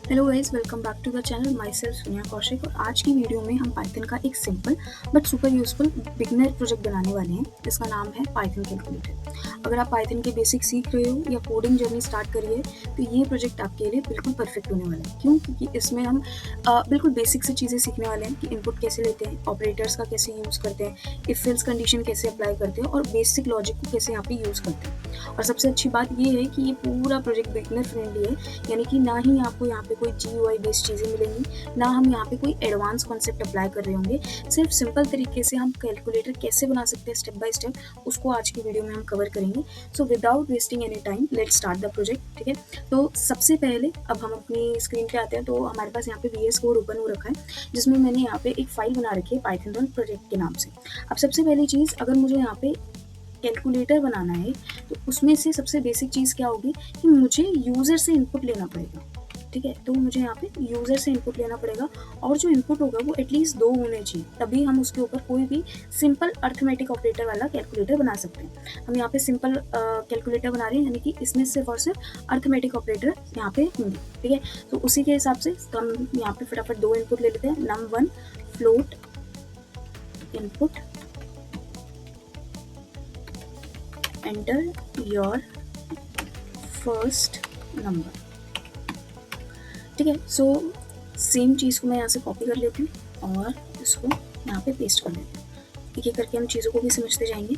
Hello guys, welcome back to the channel. Myself Sonia Kaushik. और आज की वीडियो में हम पाइथन का एक simple but super useful beginner project बनाने वाले हैं जिसका नाम है पाइथन कैलकुलेटर। अगर आप पाइथन के बेसिक सीख रहे हो या कोडिंग जर्नी स्टार्ट करी है तो ये प्रोजेक्ट आपके लिए बिल्कुल परफेक्ट होने वाला है। क्यों? क्योंकि इसमें हम बिल्कुल बेसिक से चीज़ें सीखने वाले हैं कि इनपुट कैसे लेते हैं, ऑपरेटर्स का कैसे यूज़ करते हैं, इफ एल्स कंडीशन कैसे अप्लाई करते हैं और बेसिक लॉजिक को कैसे यहाँ पे यूज़ करते हैं। और सबसे अच्छी बात ये है कि ये पूरा प्रोजेक्ट बिगनर फ्रेंडली है, यानी कि ना ही आपको यहाँ पे कोई GUI बेस्ड चीज़ें मिलेंगी, ना हम यहाँ पे कोई एडवांस कॉन्सेप्ट अप्लाई कर रहे होंगे। सिर्फ सिंपल तरीके से हम कैलकुलेटर कैसे बना सकते हैं स्टेप बाय स्टेप, उसको आज की वीडियो में हम कवर करेंगे। So without wasting any time let's start the project. ठीक है, तो सबसे पहले अब हम अपनी स्क्रीन पे आते हैं। तो हमारे पास यहाँ पे VS कोड ओपन हो रखा है जिसमें मैंने यहाँ पे एक फाइल बना रखी है पाइथन प्रोजेक्ट के नाम से। अब सबसे पहली चीज़, अगर मुझे यहाँ पे कैलकुलेटर बनाना है तो उसमें से सबसे बेसिक चीज़ क्या होगी कि मुझे यूज़र से इनपुट लेना पड़ेगा। ठीक है, तो मुझे यहाँ पे यूज़र से इनपुट लेना पड़ेगा और जो इनपुट होगा वो एटलीस्ट 2 होने चाहिए, तभी हम उसके ऊपर कोई भी सिंपल अर्थमेटिक ऑपरेटर वाला कैलकुलेटर बना सकते हैं। हम यहाँ पे सिंपल कैलकुलेटर बना रहे हैं, यानी कि इसमें सिर्फ और सिर्फ अर्थमेटिक ऑपरेटर यहाँ पे होंगे। ठीक है, तो उसी के हिसाब से हम यहाँ पे फटाफट 2 इनपुट ले लेते हैं। num1 float input, enter your first number। ठीक है, सो सेम चीज़ को मैं यहाँ से कॉपी कर लेती हूँ और इसको यहाँ पे पेस्ट कर लेती हूँ। एक एक करके हम चीज़ों को भी समझते जाएंगे।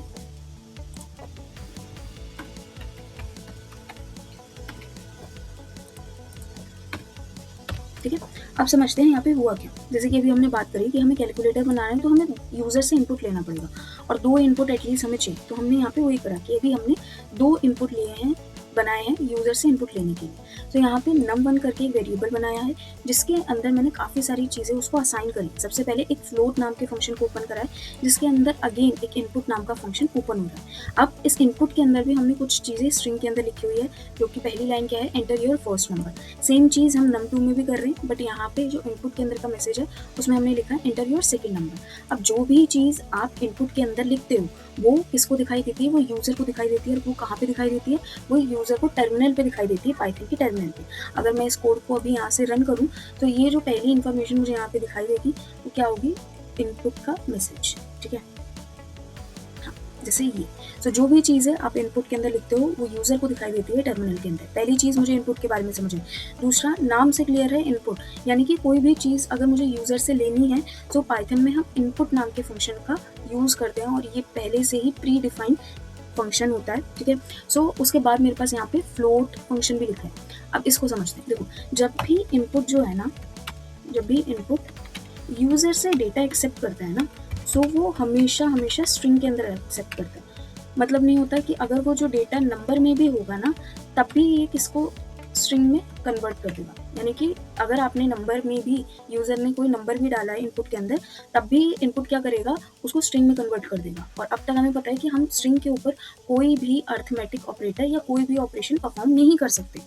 ठीक है, अब समझते हैं यहाँ पे हुआ क्या। जैसे कि अभी हमने बात करी कि हमें कैलकुलेटर बनाना है तो हमें यूज़र से इनपुट लेना पड़ेगा और 2 इनपुट एटलीस्ट हमें चाहिए। तो हमने यहाँ पे वही करा कि अभी हमने 2 इनपुट लिए हैं, बनाए हैं यूज़र से इनपुट लेने के लिए। तो यहाँ पे num1 करके एक वेरिएबल बनाया है जिसके अंदर मैंने काफ़ी सारी चीज़ें उसको असाइन करी। सबसे पहले एक फ्लोट नाम के फंक्शन को ओपन करा है जिसके अंदर अगेन एक इनपुट नाम का फंक्शन ओपन हो रहा है। अब इस इनपुट के अंदर भी हमने कुछ चीज़ें स्ट्रिंग के अंदर लिखी हुई है, जो कि पहली लाइन क्या है, enter your first number. Same चीज़ हम num2 में भी कर रहे हैं, बट यहाँ पे जो इनपुट के अंदर का मैसेज है उसमें हमने लिखा है एंटर योर सेकेंड नंबर। अब जो भी चीज़ आप इनपुट के अंदर लिखते हो वो किसको दिखाई देती है, वो यूज़र को दिखाई देती है। और वो कहाँ पे दिखाई देती है, वो यूज़र को टर्मिनल पे दिखाई देती है, पाइथन की टर्मिनल पे। अगर मैं इस कोड को अभी यहाँ से रन करूँ तो ये जो पहली इन्फॉर्मेशन मुझे यहाँ पे दिखाई देगी वो क्या होगी, इनपुट का मैसेज। ठीक है, हाँ, जैसे ये। तो जो भी चीज़ है आप इनपुट के अंदर लिखते हो वो यूज़र को दिखाई देती है टर्मिनल के अंदर। पहली चीज़ मुझे इनपुट के बारे में समझे। दूसरा, नाम से क्लियर है इनपुट, यानी कि कोई भी चीज़ अगर मुझे यूज़र से लेनी है तो पाइथन में हम इनपुट नाम के फंक्शन का यूज़ करते हैं और ये पहले से ही प्री डिफाइंड फंक्शन होता है। ठीक है, सो उसके बाद मेरे पास यहाँ पे फ्लोट फंक्शन भी लिखा है। अब इसको समझते हैं। देखो, जब भी इनपुट जो है ना, जब भी इनपुट यूज़र से डेटा एक्सेप्ट करता है ना, सो वो हमेशा हमेशा स्ट्रिंग के अंदर एक्सेप्ट करता है। मतलब नहीं होता कि अगर वो जो डेटा नंबर में भी होगा ना तब भी ये किसको स्ट्रिंग में कन्वर्ट कर देगा। यानी कि अगर आपने नंबर में भी, यूज़र ने कोई नंबर भी डाला है इनपुट के अंदर, तब भी इनपुट क्या करेगा, उसको स्ट्रिंग में कन्वर्ट कर देगा। और अब तक हमें पता है कि हम स्ट्रिंग के ऊपर कोई भी अर्थमेटिक ऑपरेटर या कोई भी ऑपरेशन परफॉर्म नहीं कर सकते।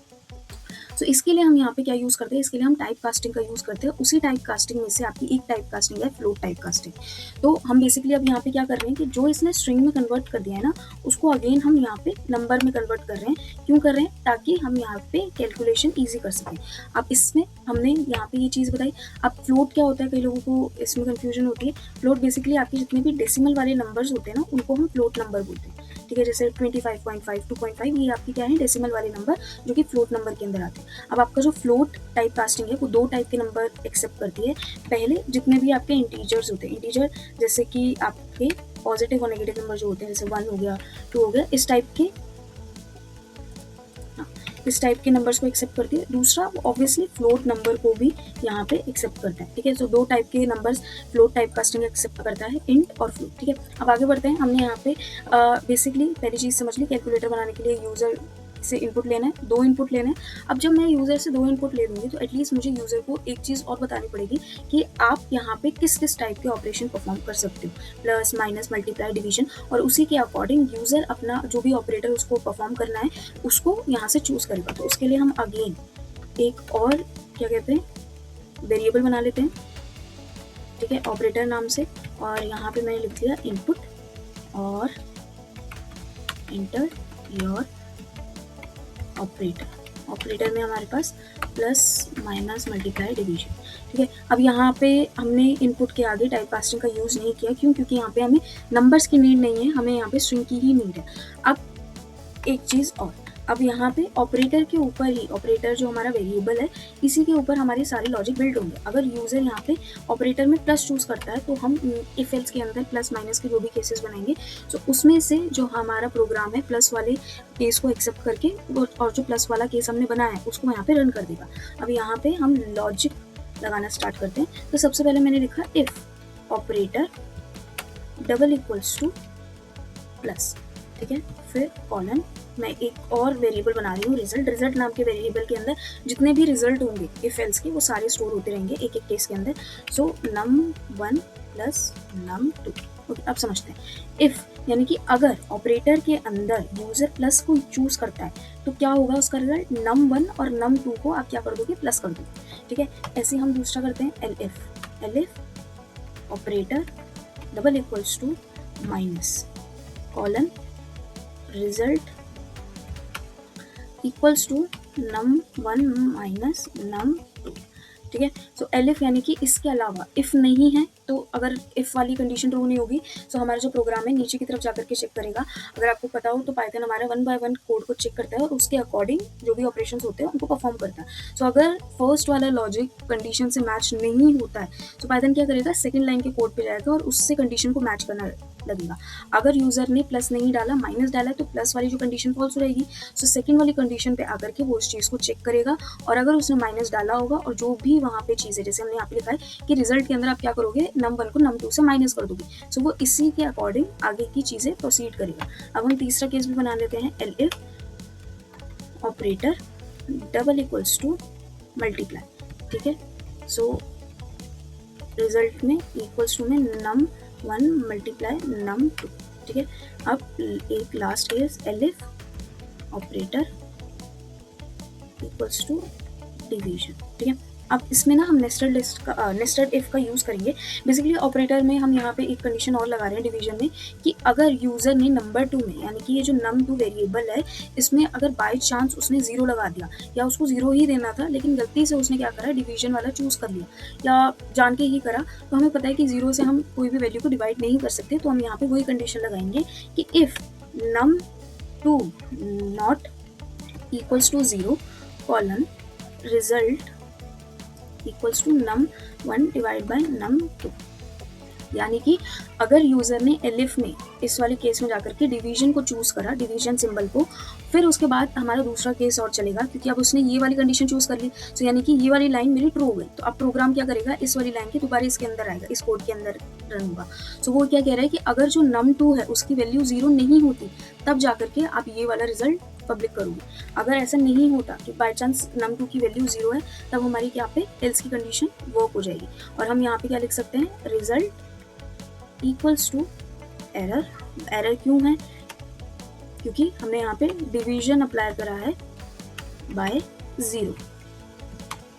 तो इसके लिए हम यहाँ पे क्या यूज़ करते हैं, इसके लिए हम टाइप कास्टिंग का यूज़ करते हैं। उसी टाइप कास्टिंग में से आपकी एक टाइप कास्टिंग है फ्लोट टाइप कास्टिंग। तो हम बेसिकली अब यहाँ पे क्या कर रहे हैं कि जो इसने स्ट्रिंग में कन्वर्ट कर दिया है ना, उसको अगेन हम यहाँ पे नंबर में कन्वर्ट कर रहे हैं। क्यों कर रहे हैं, ताकि हम यहाँ पे कैलकुलेशन ईजी कर सकें। अब इसमें हमने यहाँ पे ये चीज़ बताई। अब फ्लोट क्या होता है, कई लोगों को इसमें कन्फ्यूजन होती है। फ्लोट बेसिकली आपके जितने भी डेसिमल वाले नंबर्स होते हैं ना, उनको हम फ्लोट नंबर बोलते हैं। ठीक है, जैसे 25.5, 2.5, ये आपकी क्या है, डेसिमल वाले नंबर जो कि फ्लोट नंबर के अंदर आते हैं। अब आपका जो फ्लोट टाइप कास्टिंग है वो 2 टाइप के नंबर एक्सेप्ट करती है। पहले जितने भी आपके इंटीजर्स होते हैं, इंटीजर जैसे कि आपके पॉजिटिव और नेगेटिव नंबर जो होते हैं, जैसे 1 हो गया, 2 हो गया, इस टाइप के नंबर्स को एक्सेप्ट करती है। दूसरा, वो ऑब्वियसली फ्लोट नंबर को भी यहाँ पे एक्सेप्ट करता है। ठीक है, तो 2 टाइप के numbers float type casting accept करता है, इंट और फ्लोट। ठीक है, अब आगे बढ़ते हैं। हमने यहाँ पे बेसिकली पहली चीज़ समझ ली, कैलकुलेटर बनाने के लिए यूज़र से इनपुट लेना है, 2 इनपुट लेना है। अब जब मैं यूज़र से 2 इनपुट ले लूँगी तो एटलीस्ट मुझे यूज़र को एक चीज़ और बतानी पड़ेगी कि आप यहाँ पे किस किस टाइप के ऑपरेशन परफॉर्म कर सकते हो, प्लस माइनस मल्टीप्लाई डिवीजन। और उसी के अकॉर्डिंग यूज़र अपना जो भी ऑपरेटर उसको परफॉर्म करना है उसको यहाँ से चूज़ करेगा। तो उसके लिए हम अगेन एक और क्या कहते हैं, वेरिएबल बना लेते हैं। ठीक है, ऑपरेटर नाम से, और यहाँ पे मैंने लिख दिया इनपुट और एंटर योर ऑपरेटर ऑपरेटर में हमारे पास प्लस माइनस मल्टीप्लाई डिवीजन, ठीक है। अब यहाँ पे हमने इनपुट के आगे टाइप कास्टिंग का यूज़ नहीं किया, क्यों? क्योंकि यहाँ पे हमें नंबर्स की नीड नहीं है, हमें यहाँ पे स्ट्रिंग की ही नीड है। अब एक चीज़ और, अब यहाँ पे ऑपरेटर के ऊपर ही, ऑपरेटर जो हमारा वेरिएबल है इसी के ऊपर हमारे सारे लॉजिक बिल्ड होंगे। अगर यूज़र यहाँ पे ऑपरेटर में प्लस चूज़ करता है तो हम इफ एल्स के अंदर प्लस माइनस के जो भी केसेस बनाएंगे तो उसमें से जो हमारा प्रोग्राम है प्लस वाले केस को एक्सेप्ट करके और जो प्लस वाला केस हमने बनाया है उसको यहाँ पे रन कर देगा। अब यहाँ पे हम लॉजिक लगाना स्टार्ट करते हैं। तो सबसे पहले मैंने लिखा if operator double equals two plus, ठीक है। फिर कॉलन, मैं एक और वेरिएबल बना रही हूँ रिजल्ट। रिजल्ट नाम के वेरिएबल के अंदर जितने भी रिजल्ट होंगे इफ एल्स के वो सारे स्टोर होते रहेंगे एक एक केस के अंदर। सो num1 प्लस num2। ओके, अब समझते हैं। इफ यानी कि अगर ऑपरेटर के अंदर यूजर प्लस को चूज करता है तो क्या होगा उसका रिजल्ट, num1 और num2 को आप क्या कर दोगे, प्लस कर दोगे, ठीक है। ऐसे हम दूसरा करते हैं elif। elif operator double equals to minus colon result equals to num1 minus num2, ठीक है। सो elif यानी कि इसके अलावा इफ़ नहीं है तो अगर इफ़ वाली कंडीशन ट्रू नहीं होगी तो हमारा जो प्रोग्राम है नीचे की तरफ जाकर के चेक करेगा। अगर आपको पता हो तो पाइथन हमारा 1 बाय 1 कोड को चेक करता है और उसके अकॉर्डिंग जो भी ऑपरेशंस होते हैं उनको परफॉर्म करता है। सो अगर फर्स्ट वाला लॉजिक कंडीशन से मैच नहीं होता है तो पाइथन क्या करेगा, सेकेंड लाइन के कोड पे जाएगा और उससे कंडीशन को मैच करना लगेगा। अगर यूजर ने प्लस नहीं डाला, माइनस डाला है तो प्लस वाली जो कंडीशन फॉल्स रहेगी। सो सेकंड वाली कंडीशन पे आकर के वो उस चीज़ को चेक करेगा और अगर उसने माइनस डाला होगा और जो भी वहाँ पे चीज़ है, जैसे हमने यहाँ पे लिखा है कि रिजल्ट के अंदर आप क्या करोगे, num1 को num2 से माइनस कर दोगे। सो वो इसी के अकॉर्डिंग आगे की चीज़ें प्रोसीड करेगा। अब हम तीसरा केस भी बना लेते हैं, elif operator double equals to multiply, ठीक है। सो रिजल्ट में इक्वल्स टू में num1 मल्टीप्लाई num2, ठीक है। अब एक last case, elif operator equals to division, ठीक है। अब इसमें ना हम नेस्टेड इफ का यूज़ करेंगे। बेसिकली ऑपरेटर में हम यहाँ पे एक कंडीशन और लगा रहे हैं डिवीजन में कि अगर यूज़र ने नंबर 2 में, यानी कि ये जो num2 वेरिएबल है इसमें अगर बाय चांस उसने 0 लगा दिया या उसको 0 ही देना था लेकिन गलती से उसने क्या करा, डिवीजन वाला चूज़ कर लिया या जान के ही करा, तो हमें पता है कि 0 से हम कोई भी वैल्यू को डिवाइड नहीं कर सकते। तो हम यहाँ पर वही कंडीशन लगाएंगे कि if num2 not equals to 0 colon result equals to num1 divide by num2। यानी कि अगर यूज़र ने elif में इस वाले केस में जाकर के डिवीजन को चूज़ करा, डिवीजन सिंबल को, फिर उसके बाद हमारा दूसरा केस और चलेगा क्योंकि अब उसने ये वाली कंडीशन चूज़ कर ली। तो यानी कि ये वाली लाइन मेरी ट्रू हो गई, तो अब प्रोग्राम क्या करेगा, इस वाली लाइन के दोबारा इसके अंदर आएगा, इस कोड के अंदर रन होगा। सो वो क्या कह रहा है कि अगर जो num2 है उसकी वैल्यू 0 नहीं होती तब जाकर के आप ये वाला रिजल्ट पब्लिक करोगे। अगर ऐसा नहीं होता कि बाय चांस num2 की वैल्यू 0 है तब हमारी यहाँ पे एल्स की कंडीशन वर्क हो जाएगी और हम यहाँ पे क्या लिख सकते हैं, result equals to error. Error क्यों है, क्योंकि हमने यहाँ पे डिवीजन अप्लाई करा है बाय 0,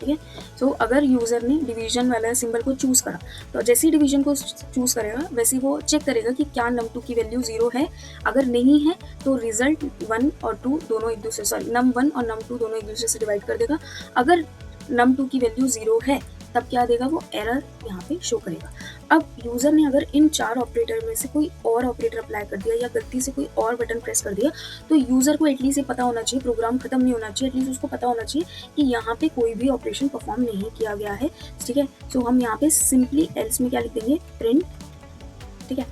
ठीक है। सो अगर यूज़र ने डिवीजन वाला सिंबल को चूज़ करा तो जैसे ही डिवीजन को चूज़ करेगा वैसे ही वो चेक करेगा कि क्या num2 की वैल्यू 0 है। अगर नहीं है तो रिजल्ट 1 और 2 दोनों एक दूसरे, सॉरी num1 और num2 दोनों एक दूसरे से डिवाइड कर देगा। अगर num2 की वैल्यू 0 है तब क्या देगा, वो एरर यहाँ पे शो करेगा। अब यूज़र ने अगर इन 4 ऑपरेटर में से कोई और ऑपरेटर अप्लाई कर दिया या गलती से कोई और बटन प्रेस कर दिया तो यूज़र को एटलीस्ट ये पता होना चाहिए, प्रोग्राम खत्म नहीं होना चाहिए, एटलीस्ट उसको पता होना चाहिए कि यहाँ पे कोई भी ऑपरेशन परफॉर्म नहीं किया गया है, ठीक है। सो हम यहाँ पे सिंपली एल्स में क्या लिख देंगे, प्रिंट, ठीक है,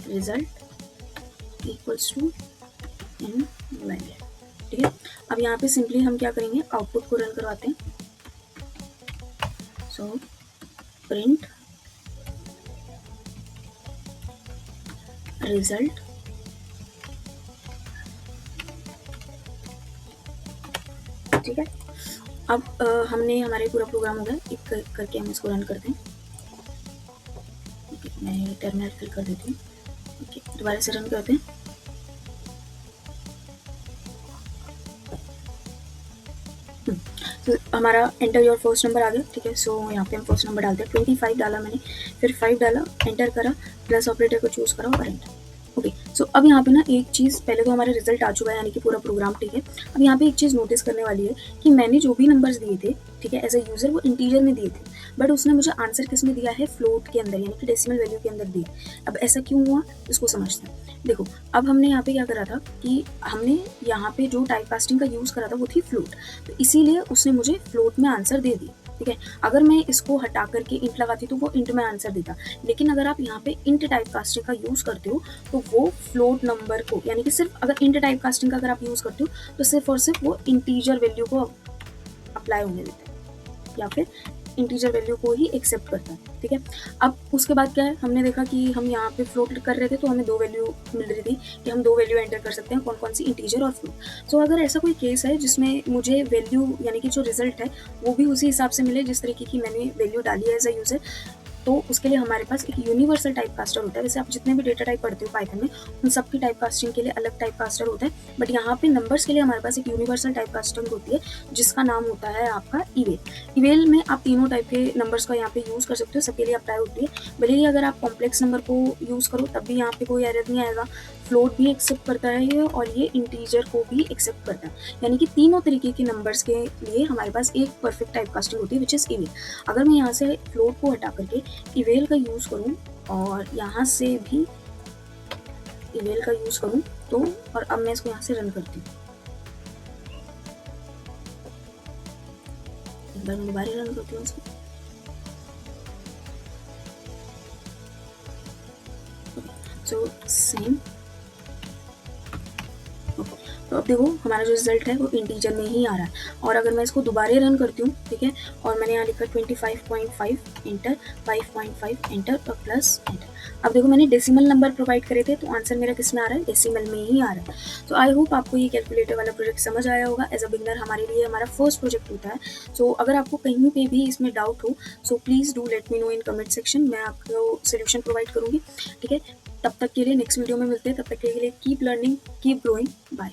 रिजल्ट इक्वल्स टू इनवैलिड, ठीक है। अब यहाँ पे सिंपली हम क्या करेंगे, आउटपुट को रन करवाते हैं। सो प्रिंट रिजल्ट ठीक है। अब हमने हमारे पूरा प्रोग्राम हो गया, एक करके हम इसको रन करते हैं। मैं टर्मिनल फिल कर देती हूँ, ओके, दोबारा से रन करते हैं। तो हमारा एंटर योर फर्स्ट नंबर आ गया, ठीक है। सो यहाँ पे हम फर्स्ट नंबर डालते हैं, 25 डाला मैंने, फिर 5 डाला, एंटर करा, प्लस ऑपरेटर को चूज़ करा और एंटर, ओके। सो अब यहाँ पे ना एक चीज़, पहले तो हमारा रिजल्ट आ चुका है यानी कि पूरा प्रोग्राम ठीक है। अब यहाँ पे एक चीज़ नोटिस करने वाली है कि मैंने जो भी नंबर्स दिए थे ठीक है एज अ यूज़र, वो इंटीजर में दिए थे, बट उसने मुझे आंसर किस में दिया है, फ्लोट के अंदर यानी कि डेसिमल वैल्यू के अंदर दिए। अब ऐसा क्यों हुआ इसको समझते हैं। देखो अब हमने यहाँ पे क्या करा था कि हमने यहाँ पे जो टाइप कास्टिंग का यूज़ करा था वो थी फ्लोट, तो इसीलिए उसने मुझे फ्लोट में आंसर दे दी ठीक है। अगर मैं इसको हटा करके इंट लगाती तो वो इंट में आंसर देता, लेकिन अगर आप यहाँ पे इंट टाइप कास्टिंग का यूज़ करते हो तो वो फ्लोट नंबर को, यानी कि सिर्फ अगर इंट टाइप कास्टिंग का अगर आप यूज़ करते हो तो सिर्फ और सिर्फ वो इंटीजर वैल्यू को अप्लाई होने देता है या फिर इंटीजर वैल्यू को ही एक्सेप्ट करता है ठीक है। अब उसके बाद क्या है, हमने देखा कि हम यहाँ पे फ्लोट कर रहे थे तो हमें दो वैल्यू मिल रही थी कि हम दो वैल्यू एंटर कर सकते हैं, कौन कौन सी, इंटीजर और फ्लोट। सो अगर ऐसा कोई केस है जिसमें मुझे वैल्यू यानी कि जो रिजल्ट है वो भी उसी हिसाब से मिले जिस तरीके की मैंने वैल्यू डाली है एज अ यूज़र, तो उसके लिए हमारे पास एक यूनिवर्सल टाइप कास्टर होता है। वैसे आप जितने भी डेटा टाइप पढ़ते हो पाइथन में उन सब की टाइप कास्टिंग के लिए अलग टाइप कास्टर होता है, बट यहाँ पे नंबर्स के लिए हमारे पास एक यूनिवर्सल टाइप कास्टिंग होती है जिसका नाम होता है आपका इवेल। इवेल में आप तीनों टाइप के नंबर्स का यहाँ पे यूज़ कर सकते हो, सबके लिए अप्लाई होती है। भले ही अगर आप कॉम्प्लेक्स नंबर को यूज़ करो तब भी यहाँ पे कोई एरर नहीं आएगा, फ्लोट भी एक्सेप्ट करता है ये और ये इंटीजर को भी एक्सेप्ट करता है, यानी कि तीनों तरीके के नंबर्स के लिए हमारे पास एक परफेक्ट टाइप कास्टिंग होती है विच इज़ इवेल। अगर मैं यहाँ से फ्लोट को हटा करके इवेल का यूज़ करूँ और यहाँ से भी इवेल का यूज़ करूँ तो, और अब मैं इसको यहाँ से रन करती हूँ, एक बार मैं दोबारा रन करती हूँ इसको। सो सेम, तो अब देखो हमारा जो रिजल्ट है वो इंटीजर में ही आ रहा है। और अगर मैं इसको दोबारा रन करती हूँ ठीक है, और मैंने यहाँ लिखा 25.5 इंटर, 5.5 इंटर और प्लस इंटर, अब देखो मैंने डेसिमल नंबर प्रोवाइड करे थे तो आंसर मेरा किस में आ रहा है, डेसिमल में ही आ रहा है। तो आई होप आपको ये कैलकुलेटर वाला प्रोजेक्ट समझ आया होगा। एज अ बिगनर हमारे लिए हमारा फर्स्ट प्रोजेक्ट होता है। सो अगर आपको कहीं पे भी इसमें डाउट हो so please do let me know in comment section, मैं आपको सोल्यूशन प्रोवाइड करूँगी ठीक है। तब तक के लिए नेक्स्ट वीडियो में मिलते हैं, तब तक के लिए keep learning, keep growing, bye.